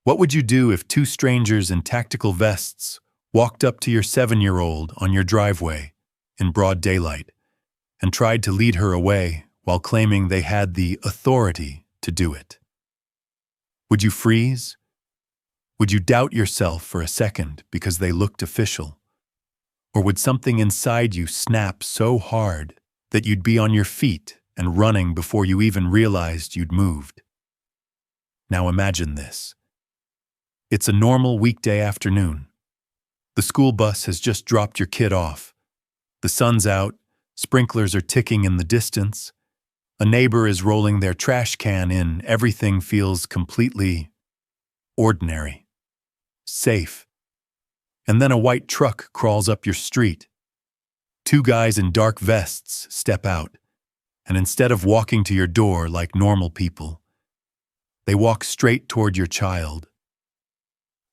What would you do if two strangers in tactical vests walked up to your 7-year-old on your driveway in broad daylight and tried to lead her away while claiming they had the authority to do it? Would you freeze? Would you doubt yourself for a second because they looked official? Or would something inside you snap so hard that you'd be on your feet and running before you even realized you'd moved? Now imagine this. It's a normal weekday afternoon. The school bus has just dropped your kid off. The sun's out, sprinklers are ticking in the distance. A neighbor is rolling their trash can in. Everything feels completely ordinary, safe. And then a white truck crawls up your street. Two guys in dark vests step out, and instead of walking to your door like normal people, they walk straight toward your child.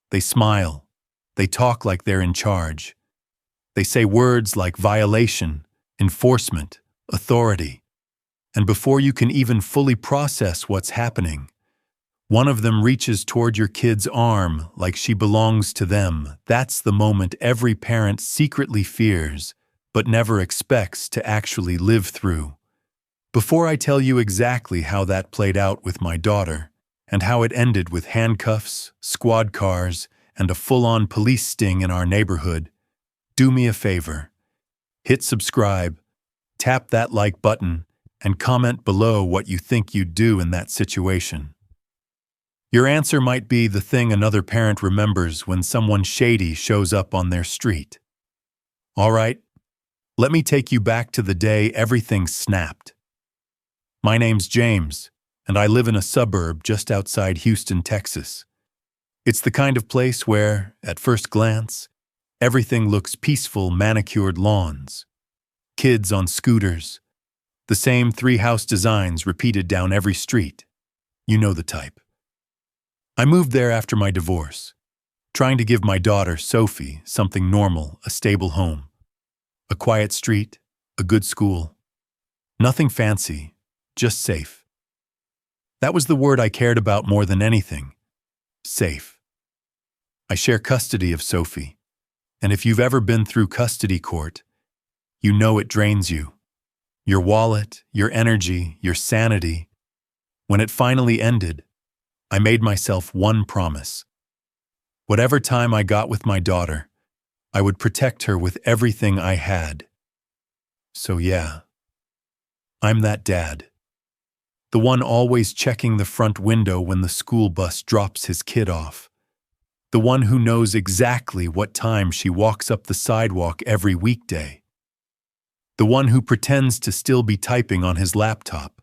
They smile. They talk like they're in charge. They say words like violation, enforcement, authority. And before you can even fully process what's happening, one of them reaches toward your kid's arm like she belongs to them. That's the moment every parent secretly fears, but never expects to actually live through. Before I tell you exactly how that played out with my daughter, and how it ended with handcuffs, squad cars, and a full-on police sting in our neighborhood, do me a favor. Hit subscribe, tap that like button, and comment below what you think you'd do in that situation. Your answer might be the thing another parent remembers when someone shady shows up on their street. All right, let me take you back to the day everything snapped. My name's James, and I live in a suburb just outside Houston, Texas. It's the kind of place where, at first glance, everything looks peaceful, manicured lawns, kids on scooters, the same 3-house designs repeated down every street. You know the type. I moved there after my divorce, trying to give my daughter, Sophie, something normal, a stable home. A quiet street, a good school. Nothing fancy, just safe. That was the word I cared about more than anything. Safe. I share custody of Sophie, and if you've ever been through custody court, you know it drains you. Your wallet, your energy, your sanity. When it finally ended, I made myself one promise. Whatever time I got with my daughter, I would protect her with everything I had. So yeah, I'm that dad. The one always checking the front window when the school bus drops his kid off. The one who knows exactly what time she walks up the sidewalk every weekday. The one who pretends to still be typing on his laptop,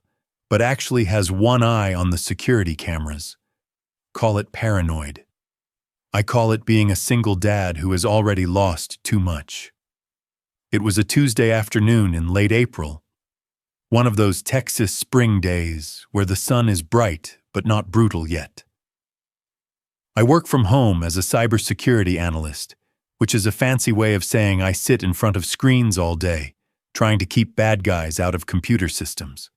but actually has one eye on the security cameras. Call it paranoid. I call it being a single dad who has already lost too much. It was a Tuesday afternoon in late April, one of those Texas spring days where the sun is bright but not brutal yet. I work from home as a cybersecurity analyst, which is a fancy way of saying I sit in front of screens all day, trying to keep bad guys out of computer systems.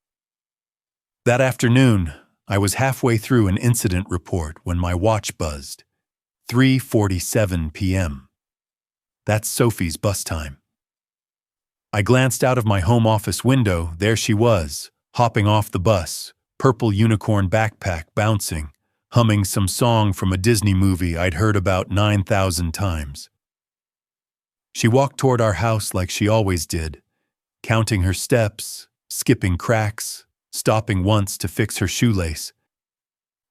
That afternoon, I was halfway through an incident report when my watch buzzed. 3:47 p.m. That's Sophie's bus time. I glanced out of my home office window. There she was, hopping off the bus, purple unicorn backpack bouncing, humming some song from a Disney movie I'd heard about 9,000 times. She walked toward our house like she always did, counting her steps, skipping cracks, stopping once to fix her shoelace.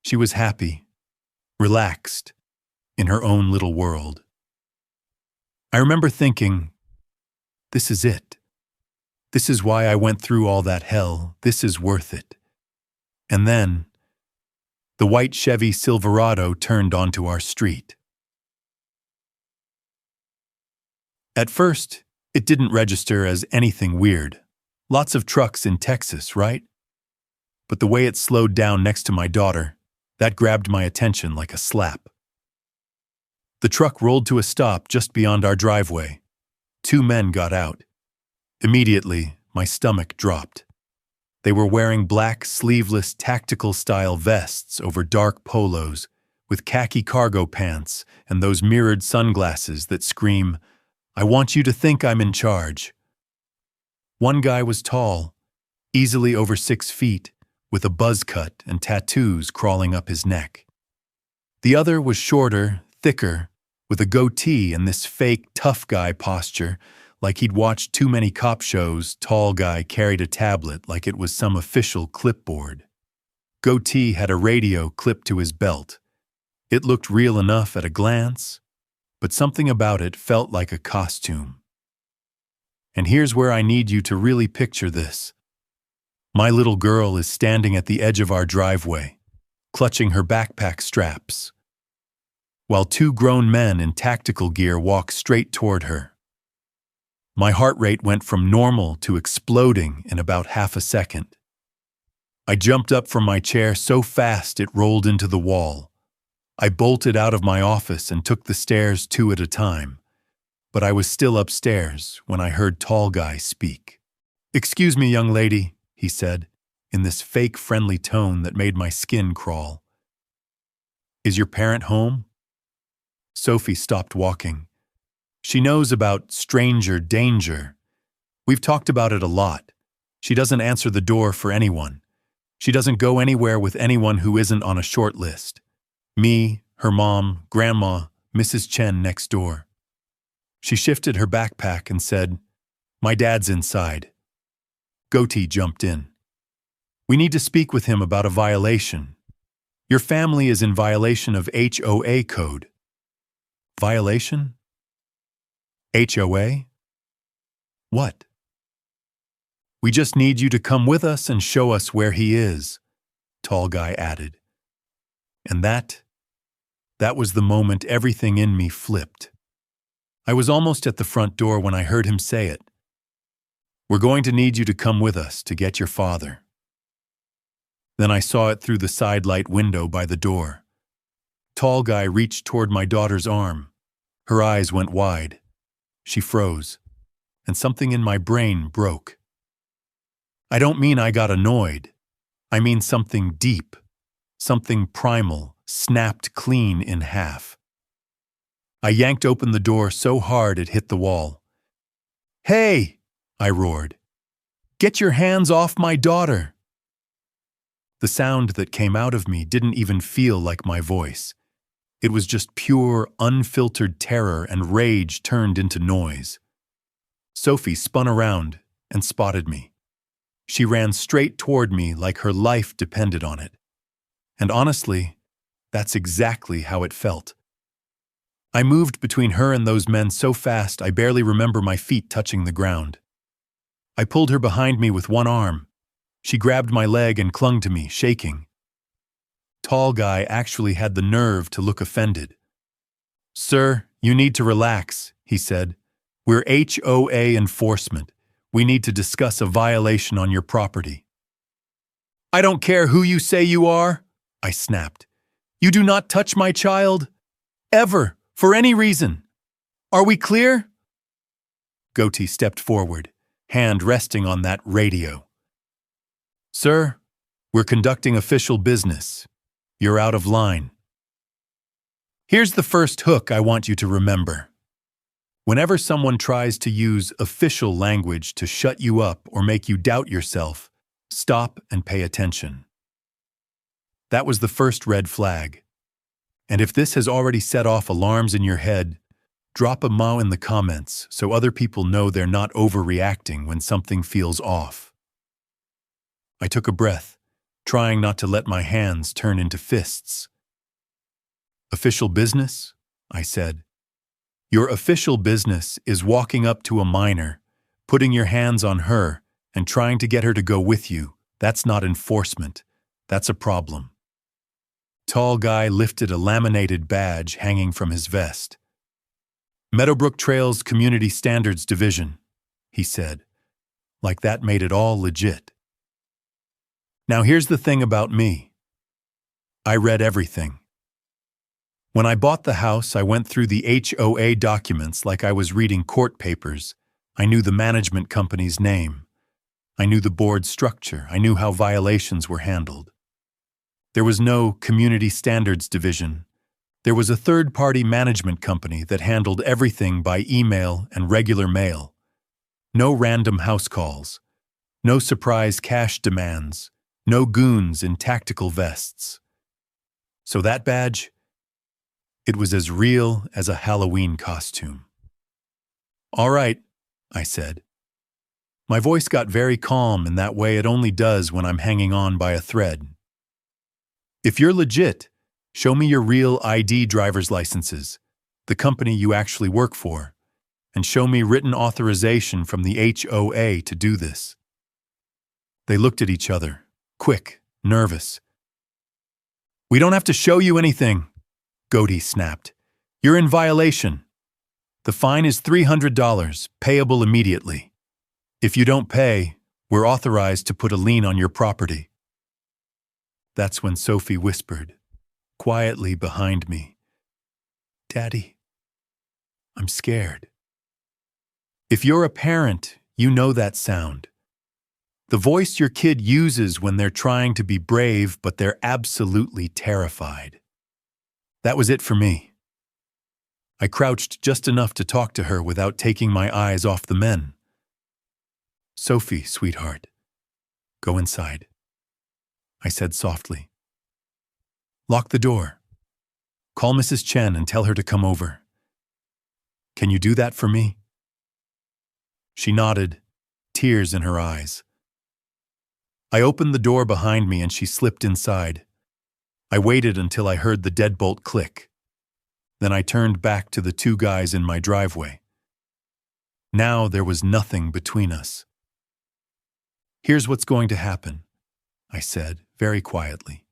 She was happy, relaxed, in her own little world. I remember thinking, this is it. This is why I went through all that hell. This is worth it. And then, the white Chevy Silverado turned onto our street. At first, it didn't register as anything weird. Lots of trucks in Texas, right? But the way it slowed down next to my daughter, that grabbed my attention like a slap. The truck rolled to a stop just beyond our driveway. 2 men got out. Immediately, my stomach dropped. They were wearing black, sleeveless, tactical-style vests over dark polos, with khaki cargo pants and those mirrored sunglasses that scream, "I want you to think I'm in charge." One guy was tall, easily over 6 feet, with a buzz cut and tattoos crawling up his neck. The other was shorter, thicker, with a goatee and this fake tough guy posture, like he'd watched too many cop shows. Tall guy carried a tablet like it was some official clipboard. Goatee had a radio clipped to his belt. It looked real enough at a glance, but something about it felt like a costume. And here's where I need you to really picture this. My little girl is standing at the edge of our driveway, clutching her backpack straps, while two grown men in tactical gear walk straight toward her. My heart rate went from normal to exploding in about half a second. I jumped up from my chair so fast it rolled into the wall. I bolted out of my office and took the stairs 2 at a time, but I was still upstairs when I heard tall guy speak. "Excuse me, young lady," he said, in this fake friendly tone that made my skin crawl. "Is your parent home?" Sophie stopped walking. She knows about stranger danger. We've talked about it a lot. She doesn't answer the door for anyone. She doesn't go anywhere with anyone who isn't on a short list. Me, her mom, grandma, Mrs. Chen next door. She shifted her backpack and said, "My dad's inside." Goatee jumped in. "We need to speak with him about a violation. Your family is in violation of HOA code." "Violation? HOA? What?" "We just need you to come with us and show us where he is," tall guy added. And that was the moment everything in me flipped. I was almost at the front door when I heard him say it. "We're going to need you to come with us to get your father." Then I saw it through the side light window by the door. Tall guy reached toward my daughter's arm. Her eyes went wide. She froze, and something in my brain broke. I don't mean I got annoyed. I mean something deep, something primal, snapped clean in half. I yanked open the door so hard it hit the wall. "Hey!" I roared. "Get your hands off my daughter!" The sound that came out of me didn't even feel like my voice. It was just pure, unfiltered terror and rage turned into noise. Sophie spun around and spotted me. She ran straight toward me like her life depended on it. And honestly, that's exactly how it felt. I moved between her and those men so fast I barely remember my feet touching the ground. I pulled her behind me with one arm. She grabbed my leg and clung to me, shaking. Tall guy actually had the nerve to look offended. "Sir, you need to relax," he said. "We're HOA enforcement. We need to discuss a violation on your property." "I don't care who you say you are," I snapped. "You do not touch my child. Ever, for any reason. Are we clear?" Goatee stepped forward, hand resting on that radio. "Sir, we're conducting official business. You're out of line." Here's the first hook I want you to remember. Whenever someone tries to use official language to shut you up or make you doubt yourself, stop and pay attention. That was the first red flag. And if this has already set off alarms in your head, drop a "mo" in the comments so other people know they're not overreacting when something feels off. I took a breath, trying not to let my hands turn into fists. "Official business?" I said. "Your official business is walking up to a minor, putting your hands on her, and trying to get her to go with you. That's not enforcement. That's a problem." Tall guy lifted a laminated badge hanging from his vest. "Meadowbrook Trails Community Standards Division," he said, like that made it all legit. Now here's the thing about me. I read everything. When I bought the house, I went through the HOA documents like I was reading court papers. I knew the management company's name. I knew the board structure. I knew how violations were handled. There was no Community Standards Division, There was a third-party management company that handled everything by email and regular mail. No random house calls. No surprise cash demands. No goons in tactical vests. So that badge? It was as real as a Halloween costume. "All right," I said. My voice got very calm in that way it only does when I'm hanging on by a thread. "If you're legit, show me your real ID driver's licenses, the company you actually work for, and show me written authorization from the HOA to do this." They looked at each other, quick, nervous. "We don't have to show you anything," Goaty snapped. "You're in violation. The fine is $300, payable immediately. If you don't pay, we're authorized to put a lien on your property." That's when Sophie whispered, quietly behind me, "Daddy, I'm scared." If you're a parent, you know that sound. The voice your kid uses when they're trying to be brave, but they're absolutely terrified. That was it for me. I crouched just enough to talk to her without taking my eyes off the men. "Sophie, sweetheart, go inside," I said softly. "Lock the door. Call Mrs. Chen and tell her to come over. Can you do that for me?" She nodded, tears in her eyes. I opened the door behind me and she slipped inside. I waited until I heard the deadbolt click. Then I turned back to the two guys in my driveway. Now there was nothing between us. "Here's what's going to happen," I said very quietly.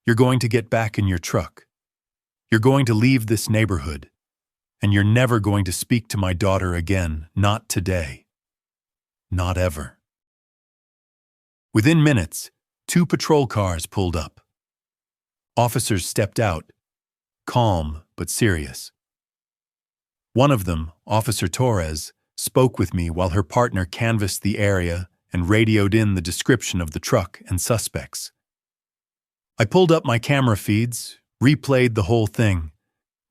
"You're going to get back in your truck. You're going to leave this neighborhood. And you're never going to speak to my daughter again, not today. Not ever." Within minutes, 2 patrol cars pulled up. Officers stepped out, calm but serious. One of them, Officer Torres, spoke with me while her partner canvassed the area and radioed in the description of the truck and suspects. I pulled up my camera feeds, replayed the whole thing.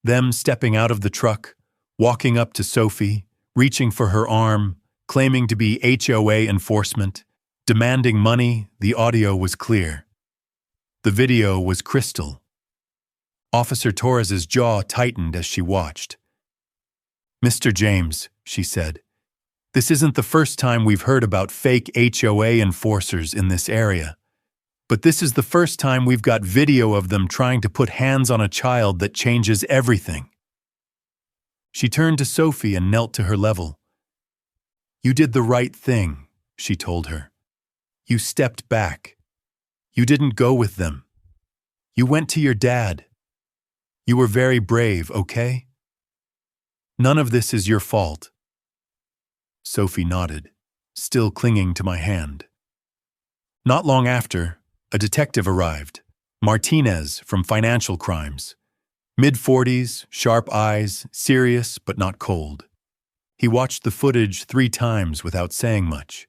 Them stepping out of the truck, walking up to Sophie, reaching for her arm, claiming to be HOA enforcement, demanding money. The audio was clear. The video was crystal. Officer Torres's jaw tightened as she watched. "Mr. James," she said, "this isn't the first time we've heard about fake HOA enforcers in this area. But this is the first time we've got video of them trying to put hands on a child that changes everything." She turned to Sophie and knelt to her level. "You did the right thing," she told her. "You stepped back. You didn't go with them. You went to your dad. You were very brave, okay? None of this is your fault." Sophie nodded, still clinging to my hand. Not long after, a detective arrived, Martinez from Financial Crimes. Mid-40s, sharp eyes, serious but not cold. He watched the footage 3 times without saying much.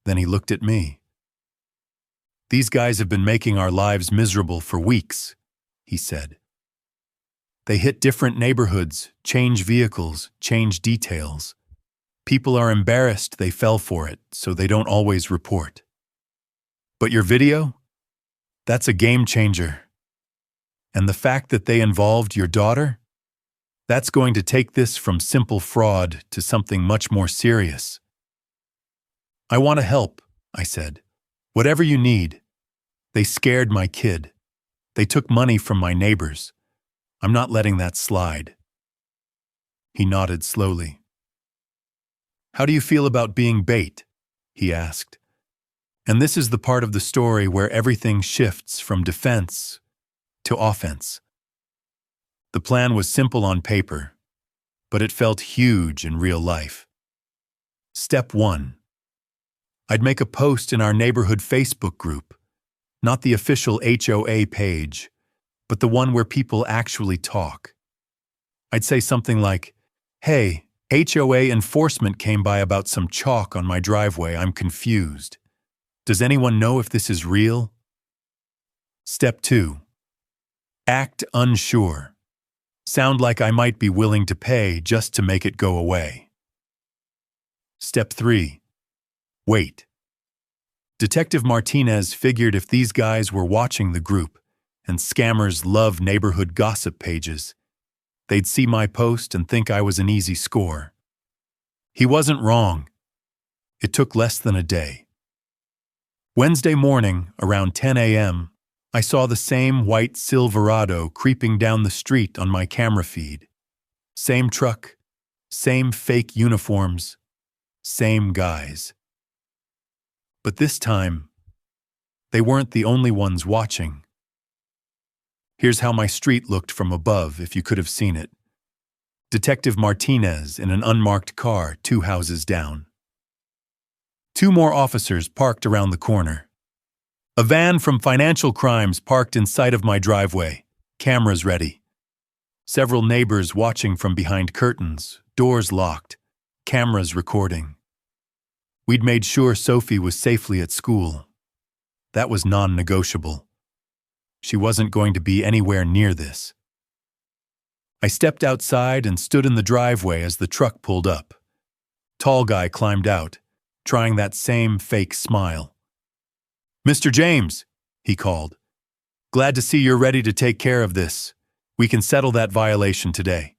Then he looked at me. "These guys have been making our lives miserable for weeks," he said. "They hit different neighborhoods, change vehicles, change details. People are embarrassed they fell for it, so they don't always report. But your video? That's a game changer. And the fact that they involved your daughter? That's going to take this from simple fraud to something much more serious." "I want to help," I said. "Whatever you need. They scared my kid. They took money from my neighbors. I'm not letting that slide." He nodded slowly. "How do you feel about being bait?" he asked. And this is the part of the story where everything shifts from defense to offense. The plan was simple on paper, but it felt huge in real life. Step 1. I'd make a post in our neighborhood Facebook group, not the official HOA page, but the one where people actually talk. I'd say something like, "Hey, HOA enforcement came by about some chalk on my driveway. I'm confused. Does anyone know if this is real?" Step 2. Act unsure. Sound like I might be willing to pay just to make it go away. Step 3. Wait. Detective Martinez figured if these guys were watching the group, and scammers love neighborhood gossip pages, they'd see my post and think I was an easy score. He wasn't wrong. It took less than a day. Wednesday morning, around 10 a.m., I saw the same white Silverado creeping down the street on my camera feed. Same truck, same fake uniforms, same guys. But this time, they weren't the only ones watching. Here's how my street looked from above, if you could have seen it. Detective Martinez in an unmarked car 2 houses down. 2 more officers parked around the corner. A van from Financial Crimes parked in sight of my driveway, cameras ready. Several neighbors watching from behind curtains, doors locked, cameras recording. We'd made sure Sophie was safely at school. That was non-negotiable. She wasn't going to be anywhere near this. I stepped outside and stood in the driveway as the truck pulled up. Tall guy climbed out, trying that same fake smile. "Mr. James," he called. "Glad to see you're ready to take care of this. We can settle that violation today.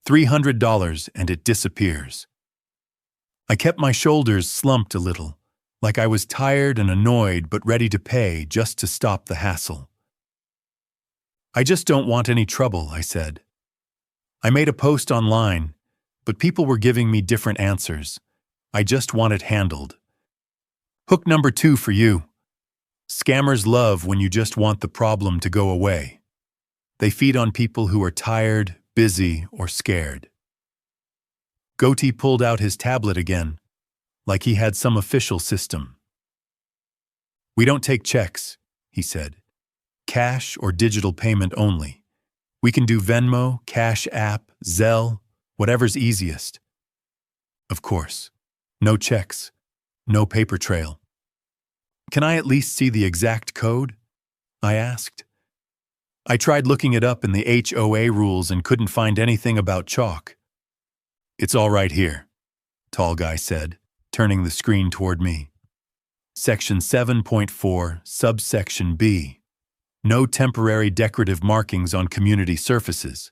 $300 and it disappears." I kept my shoulders slumped a little, like I was tired and annoyed but ready to pay just to stop the hassle. "I just don't want any trouble," I said. I made a post online, but people were giving me different answers. I just want it handled. Hook number 2 for you. Scammers love when you just want the problem to go away. They feed on people who are tired, busy, or scared. Goatee pulled out his tablet again, like he had some official system. "We don't take checks," he said. "Cash or digital payment only. We can do Venmo, Cash App, Zelle, whatever's easiest." Of course, no checks, no paper trail. "Can I at least see the exact code?" I asked. I tried looking it up in the HOA rules and couldn't find anything about chalk. "It's all right here," tall guy said, turning the screen toward me. Section 7.4, subsection B. No temporary decorative markings on community surfaces.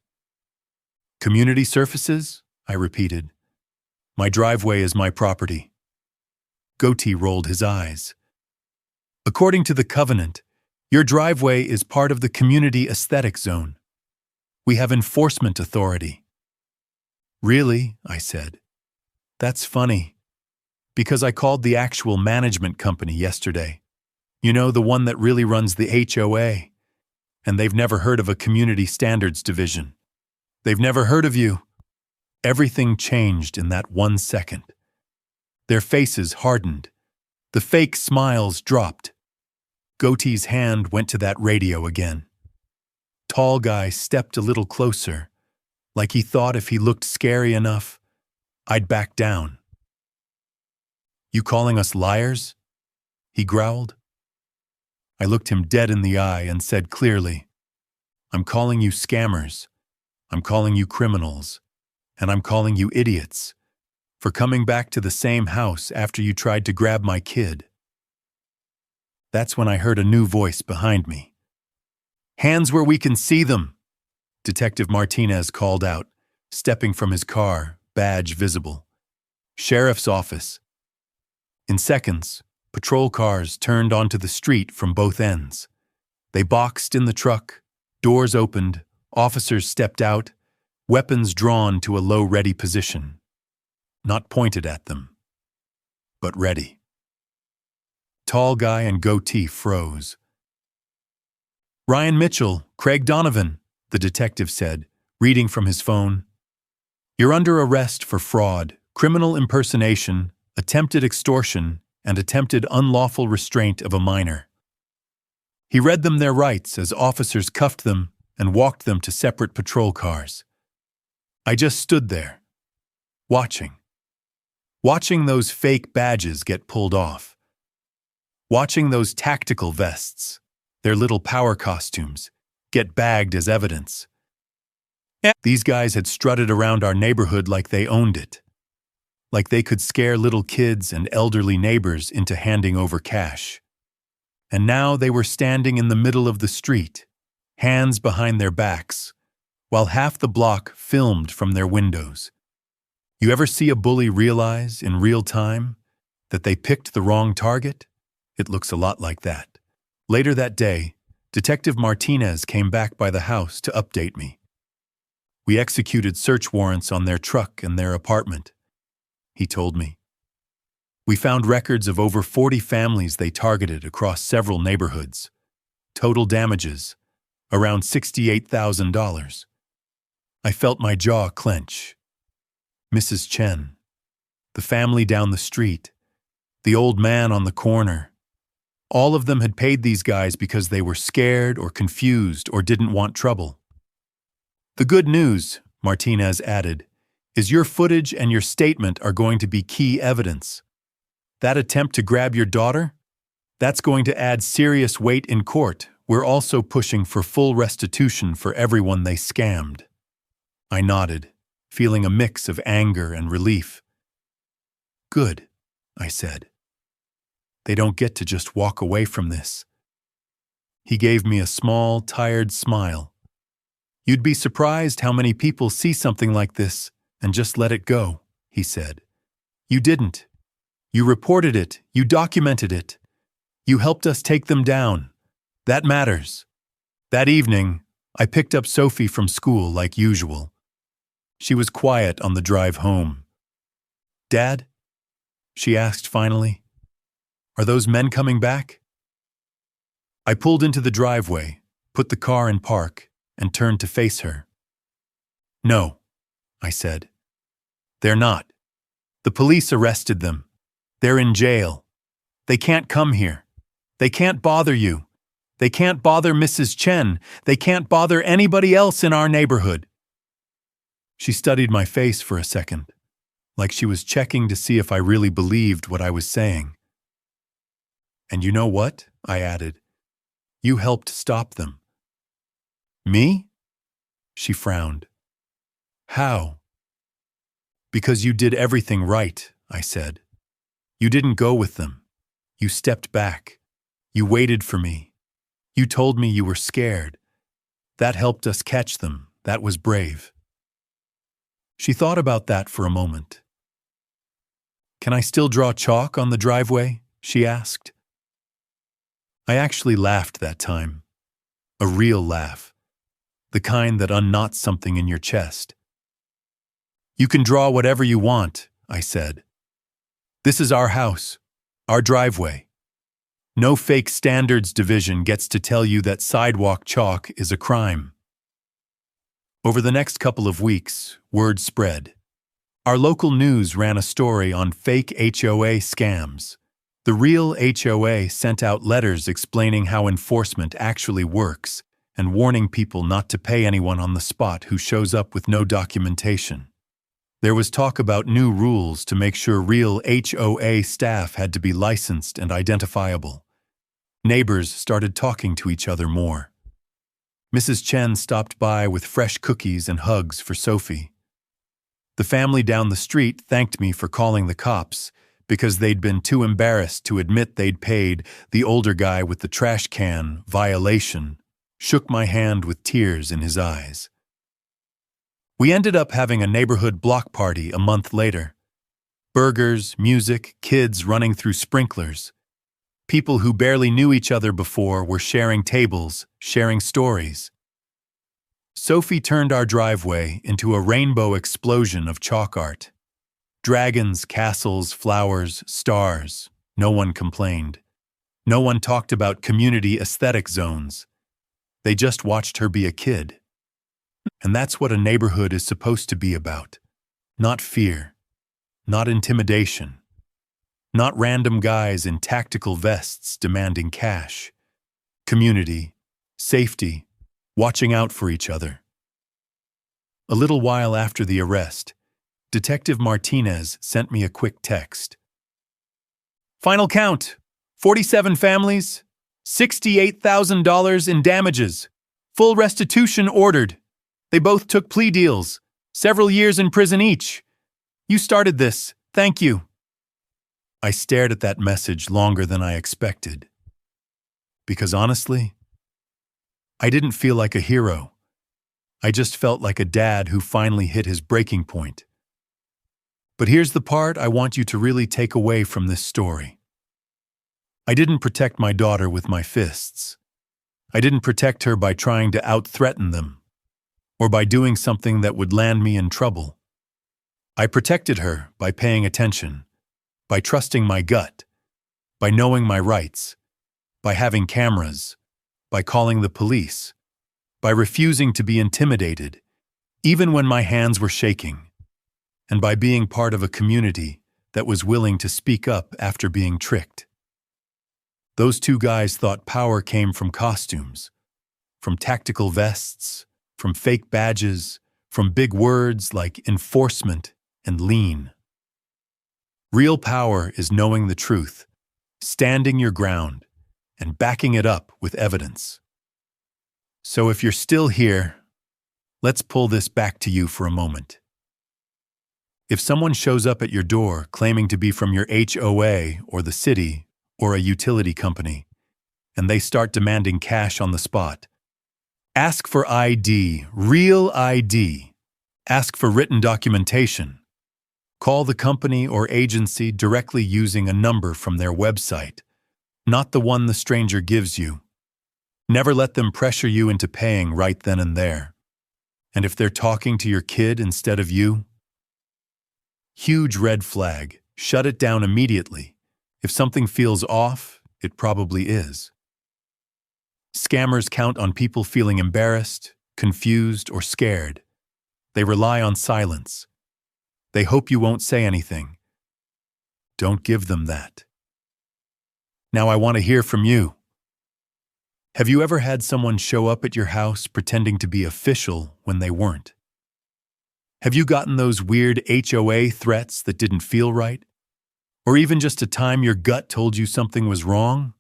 "Community surfaces?" I repeated. "My driveway is my property." Goatee rolled his eyes. "According to the covenant, your driveway is part of the community aesthetic zone. We have enforcement authority." "Really?" I said. "That's funny, because I called the actual management company yesterday. You know, the one that really runs the HOA. And they've never heard of a community standards division. They've never heard of you." Everything changed in that 1 second. Their faces hardened. The fake smiles dropped. Goatee's hand went to that radio again. Tall guy stepped a little closer, like he thought if he looked scary enough, I'd back down. "You calling us liars?" he growled. I looked him dead in the eye and said clearly, "I'm calling you scammers, I'm calling you criminals, and I'm calling you idiots for coming back to the same house after you tried to grab my kid." That's when I heard a new voice behind me. "Hands where we can see them," Detective Martinez called out, stepping from his car, badge visible. "Sheriff's office." In seconds, patrol cars turned onto the street from both ends. They boxed in the truck, doors opened, officers stepped out, weapons drawn to a low-ready position. Not pointed at them, but ready. Tall guy and goatee froze. "Ryan Mitchell, Craig Donovan," the detective said, reading from his phone. "You're under arrest for fraud, criminal impersonation, attempted extortion, and attempted unlawful restraint of a minor." He read them their rights as officers cuffed them and walked them to separate patrol cars. I just stood there, watching those fake badges get pulled off, watching those tactical vests, their little power costumes, get bagged as evidence. These guys had strutted around our neighborhood like they owned it, like they could scare little kids and elderly neighbors into handing over cash. And now they were standing in the middle of the street, hands behind their backs, while half the block filmed from their windows. You ever see a bully realize, in real time, that they picked the wrong target? It looks a lot like that. Later that day, Detective Martinez came back by the house to update me. We executed search warrants on their truck and their apartment, he told me. We found records of over 40 families they targeted across several neighborhoods. Total damages, around $68,000. I felt my jaw clench. Mrs. Chen, the family down the street, the old man on the corner. All of them had paid these guys because they were scared or confused or didn't want trouble. The good news, Martinez added, is your footage and your statement are going to be key evidence. That attempt to grab your daughter? That's going to add serious weight in court. We're also pushing for full restitution for everyone they scammed. I nodded, feeling a mix of anger and relief. Good, I said. They don't get to just walk away from this. He gave me a small, tired smile. You'd be surprised how many people see something like this and just let it go, he said. You didn't. You reported it. You documented it. You helped us take them down. That matters. That evening, I picked up Sophie from school like usual. She was quiet on the drive home. Dad? She asked finally. Are those men coming back? I pulled into the driveway, put the car in park, and turned to face her. No, I said. They're not. The police arrested them. They're in jail. They can't come here. They can't bother you. They can't bother Mrs. Chen. They can't bother anybody else in our neighborhood. She studied my face for a second, like she was checking to see if I really believed what I was saying. And you know what? I added. You helped stop them. Me? She frowned. How? Because you did everything right, I said. You didn't go with them. You stepped back. You waited for me. You told me you were scared. That helped us catch them. That was brave. She thought about that for a moment. Can I still draw chalk on the driveway? She asked. I actually laughed that time. A real laugh. The kind that unknots something in your chest. You can draw whatever you want, I said. This is our house, our driveway. No fake standards division gets to tell you that sidewalk chalk is a crime. Over the next couple of weeks, word spread. Our local news ran a story on fake HOA scams. The real HOA sent out letters explaining how enforcement actually works and warning people not to pay anyone on the spot who shows up with no documentation. There was talk about new rules to make sure real HOA staff had to be licensed and identifiable. Neighbors started talking to each other more. Mrs. Chen stopped by with fresh cookies and hugs for Sophie. The family down the street thanked me for calling the cops because they'd been too embarrassed to admit they'd paid the older guy with the trash can violation, shook my hand with tears in his eyes. We ended up having a neighborhood block party a month later. Burgers, music, kids running through sprinklers. People who barely knew each other before were sharing tables, sharing stories. Sophie turned our driveway into a rainbow explosion of chalk art. Dragons, castles, flowers, stars. No one complained. No one talked about community aesthetic zones. They just watched her be a kid. And that's what a neighborhood is supposed to be about. Not fear. Not intimidation. Not random guys in tactical vests demanding cash. Community, safety, watching out for each other. A little while after the arrest, Detective Martinez sent me a quick text. Final count, 47 families, $68,000 in damages, Full restitution ordered. They both took plea deals. Several years in prison each. You started this. Thank you. I stared at that message longer than I expected. Because honestly, I didn't feel like a hero. I just felt like a dad who finally hit his breaking point. But here's the part I want you to really take away from this story. I didn't protect my daughter with my fists. I didn't protect her by trying to out-threaten them, or by doing something that would land me in trouble. I protected her by paying attention, by trusting my gut, by knowing my rights, by having cameras, by calling the police, by refusing to be intimidated, even when my hands were shaking, and by being part of a community that was willing to speak up after being tricked. Those two guys thought power came from costumes, from tactical vests, from fake badges, from big words like enforcement and lean. Real power is knowing the truth, standing your ground, and backing it up with evidence. So if you're still here, let's pull this back to you for a moment. If someone shows up at your door claiming to be from your HOA or the city or a utility company, and they start demanding cash on the spot, ask for ID, real ID. Ask for written documentation. Call the company or agency directly using a number from their website, not the one the stranger gives you. Never let them pressure you into paying right then and there. And if they're talking to your kid instead of you, huge red flag, shut it down immediately. If something feels off, it probably is. Scammers count on people feeling embarrassed, confused, or scared. They rely on silence. They hope you won't say anything. Don't give them that. Now I want to hear from you. Have you ever had someone show up at your house pretending to be official when they weren't? Have you gotten those weird HOA threats that didn't feel right? Or even just a time your gut told you something was wrong?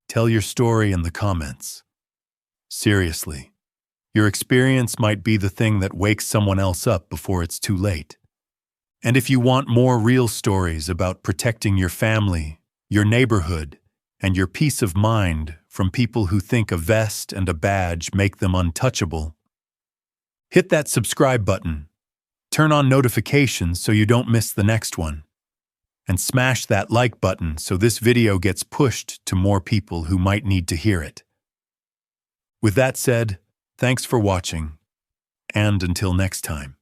Tell your story in the comments. Seriously, your experience might be the thing that wakes someone else up before it's too late. And if you want more real stories about protecting your family, your neighborhood, and your peace of mind from people who think a vest and a badge make them untouchable, hit that subscribe button, turn on notifications so you don't miss the next one, and smash that like button so this video gets pushed to more people who might need to hear it. With that said, thanks for watching, and until next time.